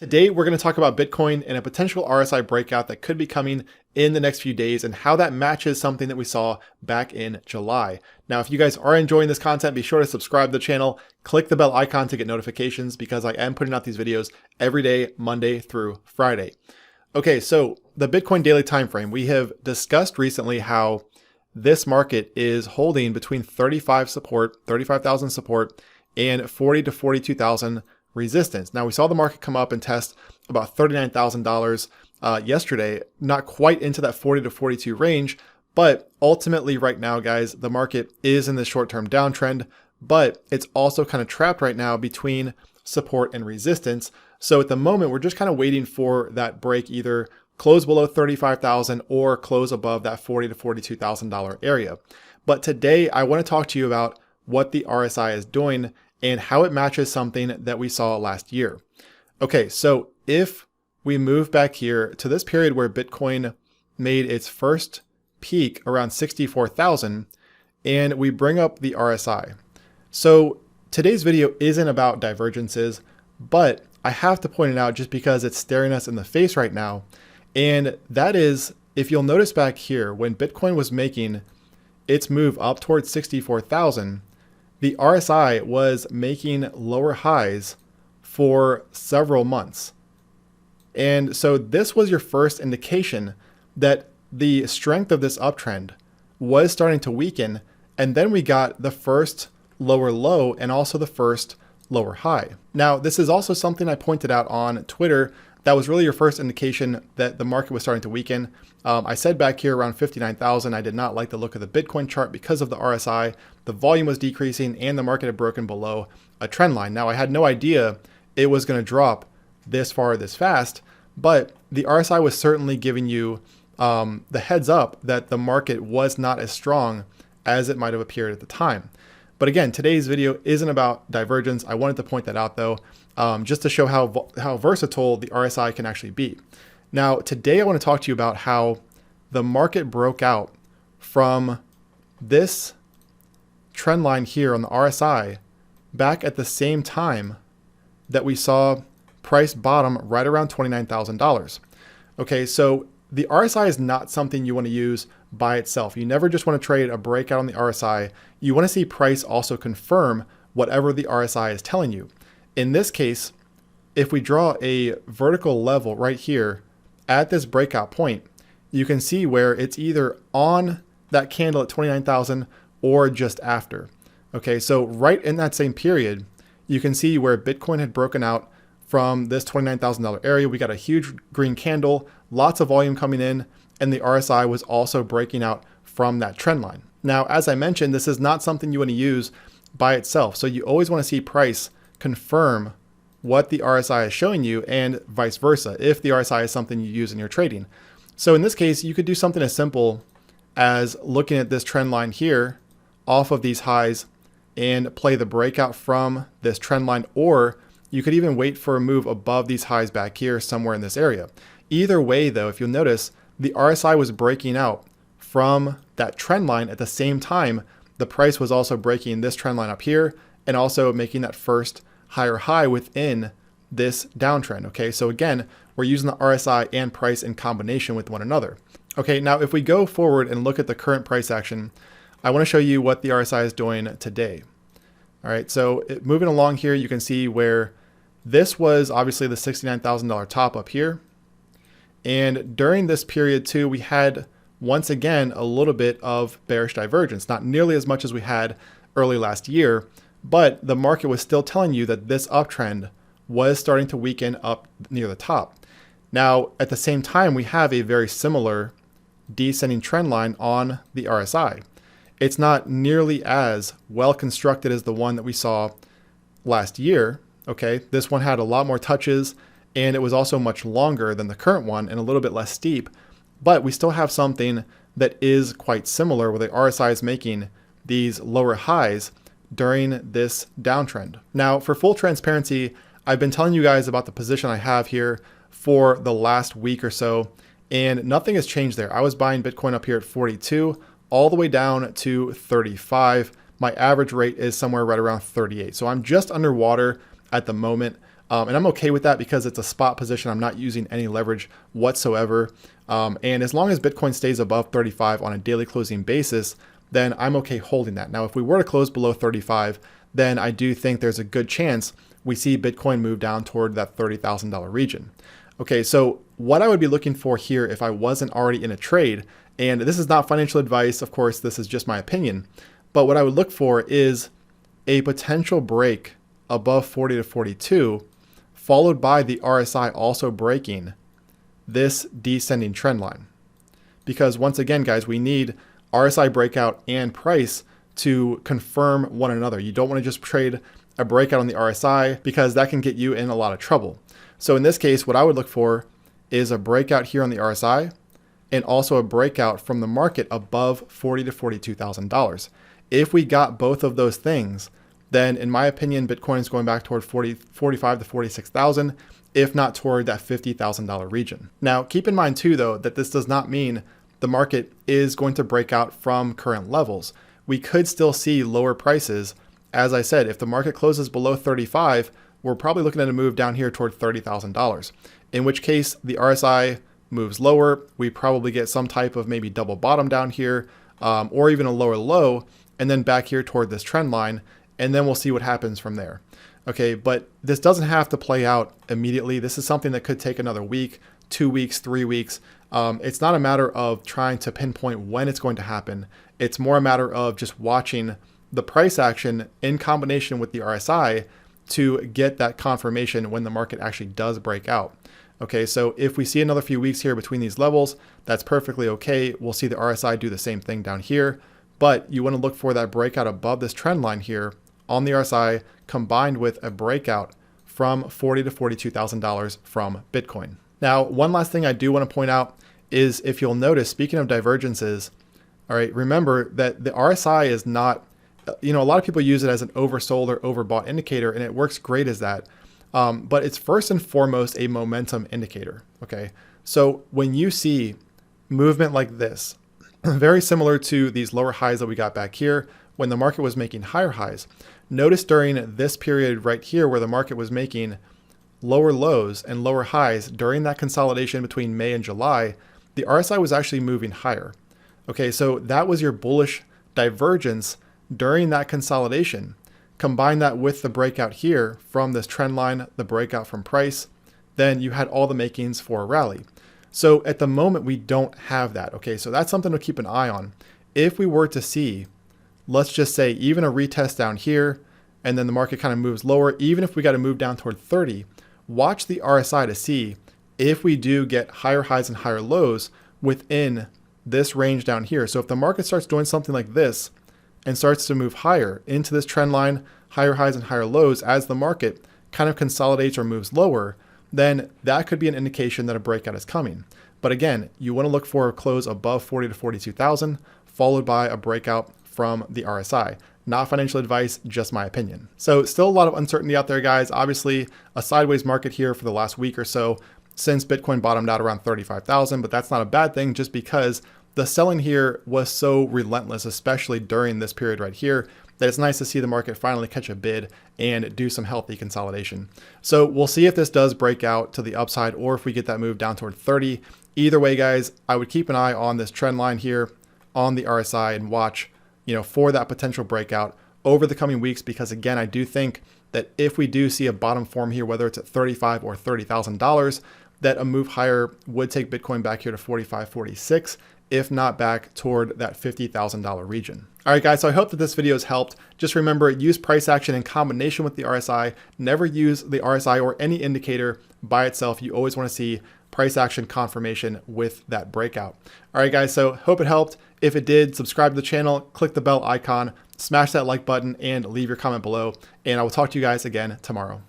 Today, we're going to talk about Bitcoin and a potential RSI breakout that could be coming in the next few days and how that matches something that we saw back in July. Now, if you guys are enjoying this content, be sure to subscribe to the channel, click the bell icon to get notifications because I am putting out these videos every day, Monday through Friday. Okay, so the Bitcoin daily time frame, we have discussed recently how this market is holding between 35,000 support and 40 to 42,000 resistance. Now we saw the market come up and test about $39,000 yesterday, not quite into that 40 to 42 range, but ultimately right now, guys, the market is in the short-term downtrend, but it's also kind of trapped right now between support and resistance. So at the moment, we're just kind of waiting for that break, either close below 35,000 or close above that 40 to $42,000 area. But today I want to talk to you about what the RSI is doing and how it matches something that we saw last year. Okay, so if we move back here to this period where Bitcoin made its first peak around 64,000 and we bring up the RSI. So today's video isn't about divergences, but I have to point it out just because it's staring us in the face right now. And that is, if you'll notice back here, when Bitcoin was making its move up towards 64,000, the RSI was making lower highs for several months. And so this was your first indication that the strength of this uptrend was starting to weaken. And then we got the first lower low and also the first lower high. Now, this is also something I pointed out on Twitter. That was really your first indication that the market was starting to weaken. I said back here around 59,000, I did not like the look of the Bitcoin chart because of the RSI. The volume was decreasing and the market had broken below a trend line. Now, I had no idea it was going to drop this far this fast, but the RSI was certainly giving you the heads up that the market was not as strong as it might have appeared at the time. But again, today's video isn't about divergence. I wanted to point that out though, just to show how versatile the RSI can actually be. Now, today I want to talk to you about how the market broke out from this trend line here on the RSI back at the same time that we saw price bottom right around $29,000. Okay, so the RSI is not something you want to use by itself. You never just want to trade a breakout on the RSI. You want to see price also confirm whatever the RSI is telling you. In this case, if we draw a vertical level right here at this breakout point, you can see where it's either on that candle at 29,000 or just after. Okay, so right in that same period, you can see where Bitcoin had broken out from this $29,000 area. We got a huge green candle, lots of volume coming in, and the RSI was also breaking out from that trend line. Now, as I mentioned, this is not something you want to use by itself. So you always want to see price confirm what the RSI is showing you and vice versa, if the RSI is something you use in your trading. So in this case, you could do something as simple as looking at this trend line here off of these highs and play the breakout from this trend line, or you could even wait for a move above these highs back here somewhere in this area. Either way though, if you'll notice, the RSI was breaking out from that trend line at the same time the price was also breaking this trend line up here and also making that first higher high within this downtrend. Okay, so again, we're using the RSI and price in combination with one another. Okay, now if we go forward and look at the current price action, I want to show you what the RSI is doing today. All right, so moving along here, you can see where this was obviously the $69,000 top up here. And during this period too, we had once again a little bit of bearish divergence, not nearly as much as we had early last year, but the market was still telling you that this uptrend was starting to weaken up near the top. Now, at the same time, we have a very similar descending trend line on the RSI. It's not nearly as well constructed as the one that we saw last year. Okay, this one had a lot more touches and it was also much longer than the current one and a little bit less steep, but we still have something that is quite similar where the RSI is making these lower highs during this downtrend. Now, for full transparency, I've been telling you guys about the position I have here for the last week or so, and nothing has changed there. I was buying Bitcoin up here at 42 all the way down to 35. My average rate is somewhere right around 38. So I'm just underwater at the moment. And I'm okay with that because it's a spot position. I'm not using any leverage whatsoever. And as long as Bitcoin stays above 35 on a daily closing basis, then I'm okay holding that. Now, if we were to close below 35, then I do think there's a good chance we see Bitcoin move down toward that $30,000 region. Okay, so what I would be looking for here if I wasn't already in a trade, and this is not financial advice, of course, this is just my opinion, but what I would look for is a potential break above 40 to 42, followed by the RSI also breaking this descending trend line. Because once again, guys, we need RSI breakout and price to confirm one another. You don't want to just trade a breakout on the RSI because that can get you in a lot of trouble. So in this case, what I would look for is a breakout here on the RSI and also a breakout from the market above $40,000 to $42,000. If we got both of those things, then in my opinion, Bitcoin is going back toward 45 to 46,000, if not toward that $50,000 region. Now, keep in mind too, though, that this does not mean the market is going to break out from current levels. We could still see lower prices. As I said, if the market closes below 35, we're probably looking at a move down here toward $30,000, in which case the RSI moves lower. We probably get some type of maybe double bottom down here, or even a lower low, and then back here toward this trend line, and then we'll see what happens from there. Okay, but this doesn't have to play out immediately. This is something that could take another week, 2 weeks, 3 weeks. It's not a matter of trying to pinpoint when it's going to happen. It's more a matter of just watching the price action in combination with the RSI to get that confirmation when the market actually does break out. Okay, so if we see another few weeks here between these levels, that's perfectly okay. We'll see the RSI do the same thing down here, but you want to look for that breakout above this trend line here on the RSI combined with a breakout from $40,000 to $42,000 from Bitcoin. Now, one last thing I do want to point out is if you'll notice, speaking of divergences, all right, remember that the RSI is not, a lot of people use it as an oversold or overbought indicator, and it works great as that. But it's first and foremost a momentum indicator. Okay, so when you see movement like this, very similar to these lower highs that we got back here when the market was making higher highs, notice during this period right here where the market was making lower lows and lower highs during that consolidation between May and July, the RSI was actually moving higher. Okay, so that was your bullish divergence during that consolidation. Combine that with the breakout here from this trend line, the breakout from price, then you had all the makings for a rally. So at the moment, we don't have that. Okay, so that's something to keep an eye on. If we were to see, let's just say even a retest down here, and then the market kind of moves lower, even if we got to move down toward 30, watch the RSI to see if we do get higher highs and higher lows within this range down here. So if the market starts doing something like this and starts to move higher into this trend line, higher highs and higher lows as the market kind of consolidates or moves lower, then that could be an indication that a breakout is coming. But again, you want to look for a close above 40 to 42,000, followed by a breakout from the RSI. Not financial advice, just my opinion. So still a lot of uncertainty out there, guys. Obviously, a sideways market here for the last week or so since Bitcoin bottomed out around 35,000, but that's not a bad thing just because the selling here was so relentless, especially during this period right here, that it's nice to see the market finally catch a bid and do some healthy consolidation. So we'll see if this does break out to the upside or if we get that move down toward 30. Either way, guys, I would keep an eye on this trend line here on the RSI and watch, for that potential breakout over the coming weeks, because again, I do think that if we do see a bottom form here, whether it's at $35,000 or $30,000, that a move higher would take Bitcoin back here to 45, 46, if not back toward that $50,000 region. All right, guys, so I hope that this video has helped. Just remember, use price action in combination with the RSI. Never use the RSI or any indicator by itself. You always want to see price action confirmation with that breakout. All right, guys, so hope it helped. If it did, subscribe to the channel, click the bell icon, smash that like button, and leave your comment below. And I will talk to you guys again tomorrow.